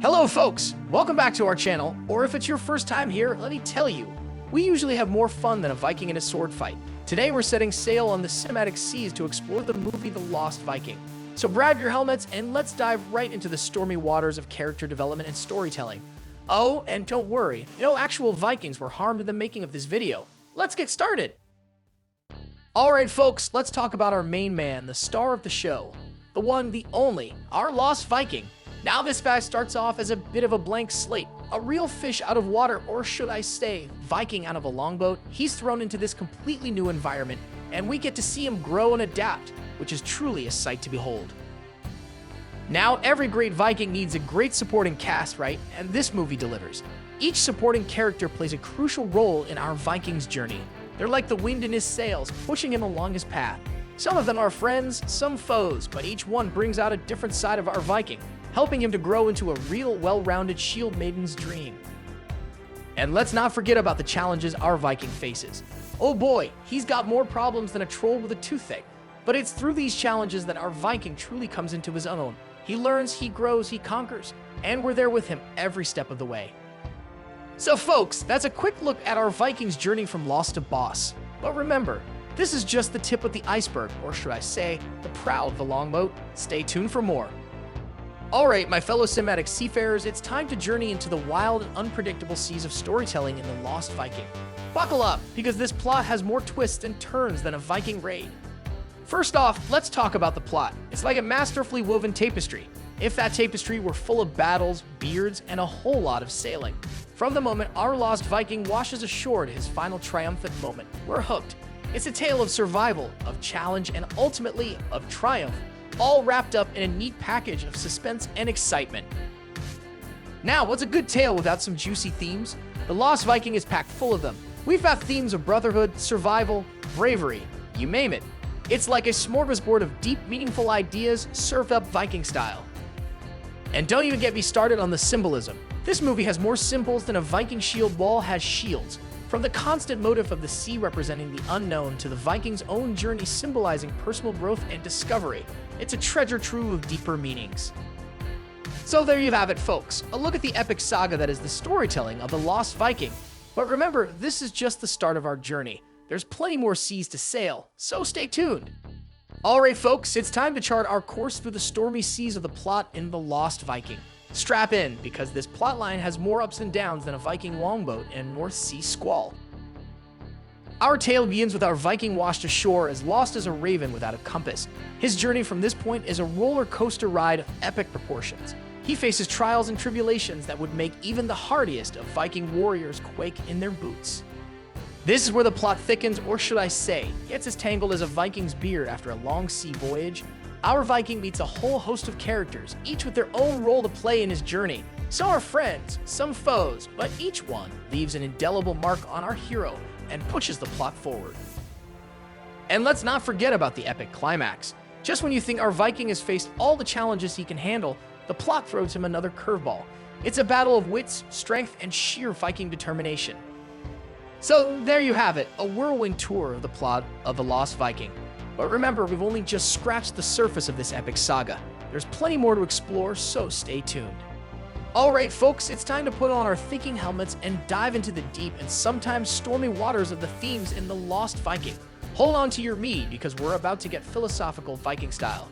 Hello folks, welcome back to our channel, or if it's your first time here, let me tell you, we usually have more fun than a Viking in a sword fight. Today we're setting sail on the cinematic seas to explore the movie The Lost Viking. So grab your helmets and let's dive right into the stormy waters of character development and storytelling. Oh, and don't worry, no actual Vikings were harmed in the making of this video. Let's get started! Alright folks, let's talk about our main man, the star of the show. The one, the only, our Lost Viking. Now this guy starts off as a bit of a blank slate, a real fish out of water, or should I say, Viking out of a longboat. He's thrown into this completely new environment, and we get to see him grow and adapt, which is truly a sight to behold. Now, every great Viking needs a great supporting cast, right? And this movie delivers. Each supporting character plays a crucial role in our Viking's journey. They're like the wind in his sails, pushing him along his path. Some of them are friends, some foes, but each one brings out a different side of our Viking, helping him to grow into a real, well-rounded shield maiden's dream. And let's not forget about the challenges our Viking faces. Oh boy, he's got more problems than a troll with a toothache. But it's through these challenges that our Viking truly comes into his own. He learns, he grows, he conquers, and we're there with him every step of the way. So folks, that's a quick look at our Viking's journey from lost to boss. But remember, this is just the tip of the iceberg, or should I say, the prow of the longboat. Stay tuned for more. Alright, my fellow cinematic seafarers, it's time to journey into the wild and unpredictable seas of storytelling in The Lost Viking. Buckle up, because this plot has more twists and turns than a Viking raid. First off, let's talk about the plot. It's like a masterfully woven tapestry. If that tapestry were full of battles, beards, and a whole lot of sailing. From the moment our Lost Viking washes ashore to his final triumphant moment, we're hooked. It's a tale of survival, of challenge, and ultimately of triumph, all wrapped up in a neat package of suspense and excitement. Now, what's a good tale without some juicy themes? The Lost Viking is packed full of them. We've got themes of brotherhood, survival, bravery, you name it. It's like a smorgasbord of deep, meaningful ideas served up Viking style. And don't even get me started on the symbolism. This movie has more symbols than a Viking shield wall has shields. From the constant motif of the sea representing the unknown to the Viking's own journey symbolizing personal growth and discovery, it's a treasure trove of deeper meanings. So there you have it, folks. A look at the epic saga that is the storytelling of the Lost Viking. But remember, this is just the start of our journey. There's plenty more seas to sail, so stay tuned. Alright folks, it's time to chart our course through the stormy seas of the plot in The Lost Viking. Strap in, because this plotline has more ups and downs than a Viking longboat in a North Sea squall. Our tale begins with our Viking washed ashore as lost as a raven without a compass. His journey from this point is a roller coaster ride of epic proportions. He faces trials and tribulations that would make even the hardiest of Viking warriors quake in their boots. This is where the plot thickens, or should I say, gets as tangled as a Viking's beard after a long sea voyage. Our Viking meets a whole host of characters, each with their own role to play in his journey. Some are friends, some foes, but each one leaves an indelible mark on our hero and pushes the plot forward. And let's not forget about the epic climax. Just when you think our Viking has faced all the challenges he can handle, the plot throws him another curveball. It's a battle of wits, strength, and sheer Viking determination. So there you have it, a whirlwind tour of the plot of The Lost Viking. But remember, we've only just scratched the surface of this epic saga. There's plenty more to explore, so stay tuned. Alright folks, it's time to put on our thinking helmets and dive into the deep and sometimes stormy waters of the themes in The Lost Viking. Hold on to your mead, because we're about to get philosophical Viking style.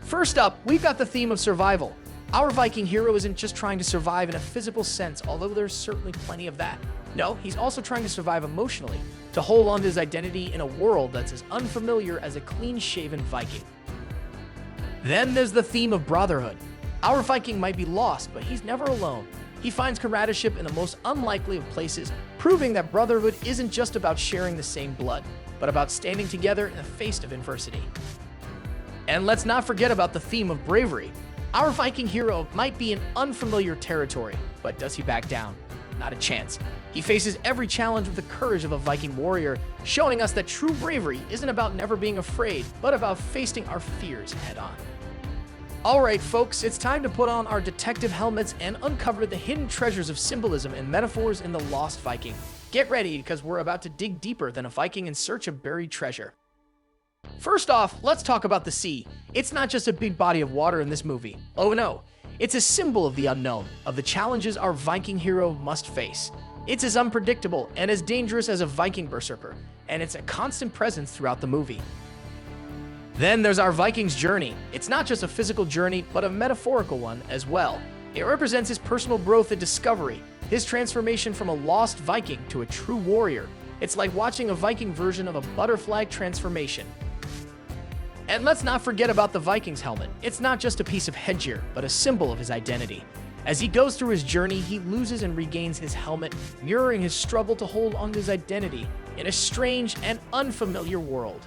First up, we've got the theme of survival. Our Viking hero isn't just trying to survive in a physical sense, although there's certainly plenty of that. No, he's also trying to survive emotionally, to hold on to his identity in a world that's as unfamiliar as a clean-shaven Viking. Then there's the theme of brotherhood. Our Viking might be lost, but he's never alone. He finds comradeship in the most unlikely of places, proving that brotherhood isn't just about sharing the same blood, but about standing together in the face of adversity. And let's not forget about the theme of bravery. Our Viking hero might be in unfamiliar territory, but does he back down? Not a chance. He faces every challenge with the courage of a Viking warrior, showing us that true bravery isn't about never being afraid, but about facing our fears head-on. Alright folks, it's time to put on our detective helmets and uncover the hidden treasures of symbolism and metaphors in The Lost Viking. Get ready, because we're about to dig deeper than a Viking in search of buried treasure. First off, let's talk about the sea. It's not just a big body of water in this movie. Oh no, It's a symbol of the unknown, of the challenges our Viking hero must face. It's as unpredictable and as dangerous as a Viking berserker, and it's a constant presence throughout the movie. Then there's our Viking's journey. It's not just a physical journey, but a metaphorical one as well. It represents his personal growth and discovery, his transformation from a lost Viking to a true warrior. It's like watching a Viking version of a butterfly transformation. And let's not forget about the Viking's helmet. It's not just a piece of headgear, but a symbol of his identity. As he goes through his journey, he loses and regains his helmet, mirroring his struggle to hold on to his identity in a strange and unfamiliar world.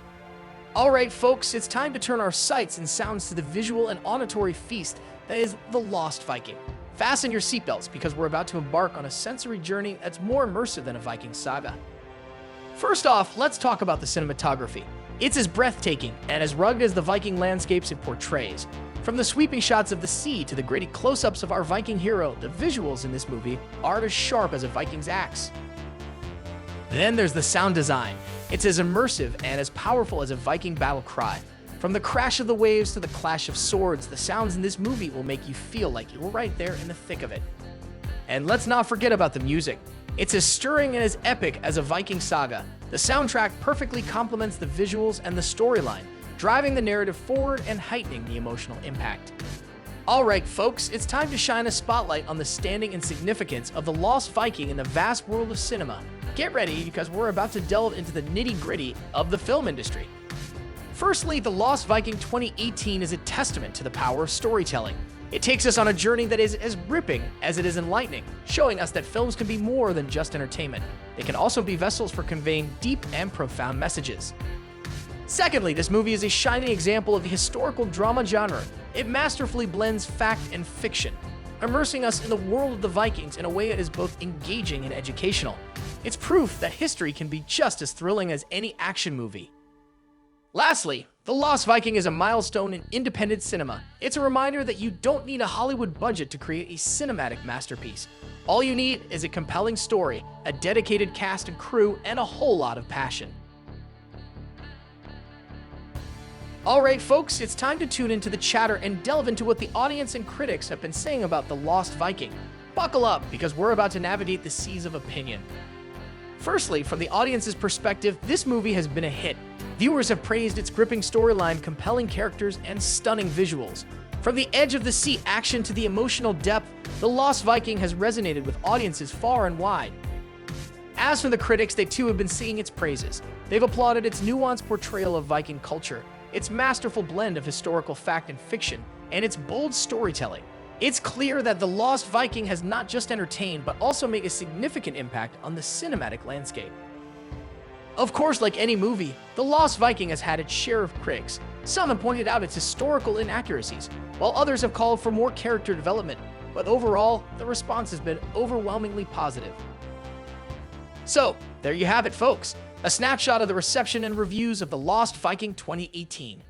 Alright folks, it's time to turn our sights and sounds to the visual and auditory feast that is The Lost Viking. Fasten your seatbelts because we're about to embark on a sensory journey that's more immersive than a Viking saga. First off, let's talk about the cinematography. It's as breathtaking and as rugged as the Viking landscapes it portrays. From the sweeping shots of the sea to the gritty close-ups of our Viking hero, the visuals in this movie are as sharp as a Viking's axe. Then there's the sound design. It's as immersive and as powerful as a Viking battle cry. From the crash of the waves to the clash of swords, the sounds in this movie will make you feel like you were right there in the thick of it. And let's not forget about the music. It's as stirring and as epic as a Viking saga. The soundtrack perfectly complements the visuals and the storyline, driving the narrative forward and heightening the emotional impact. Alright folks, it's time to shine a spotlight on the standing and significance of The Lost Viking in the vast world of cinema. Get ready because we're about to delve into the nitty-gritty of the film industry. Firstly, The Lost Viking 2018 is a testament to the power of storytelling. It takes us on a journey that is as gripping as it is enlightening, showing us that films can be more than just entertainment. They can also be vessels for conveying deep and profound messages. Secondly, this movie is a shining example of the historical drama genre. It masterfully blends fact and fiction, immersing us in the world of the Vikings in a way that is both engaging and educational. It's proof that history can be just as thrilling as any action movie. Lastly, The Lost Viking is a milestone in independent cinema. It's a reminder that you don't need a Hollywood budget to create a cinematic masterpiece. All you need is a compelling story, a dedicated cast and crew, and a whole lot of passion. Alright folks, it's time to tune into the chatter and delve into what the audience and critics have been saying about The Lost Viking. Buckle up, because we're about to navigate the seas of opinion. Firstly, from the audience's perspective, this movie has been a hit. Viewers have praised its gripping storyline, compelling characters, and stunning visuals. From the edge of the seat action to the emotional depth, The Lost Viking has resonated with audiences far and wide. As for the critics, they too have been singing its praises. They've applauded its nuanced portrayal of Viking culture, its masterful blend of historical fact and fiction, and its bold storytelling. It's clear that The Lost Viking has not just entertained, but also made a significant impact on the cinematic landscape. Of course, like any movie, The Lost Viking has had its share of critics. Some have pointed out its historical inaccuracies, while others have called for more character development, but overall, the response has been overwhelmingly positive. So, there you have it folks, a snapshot of the reception and reviews of The Lost Viking 2018.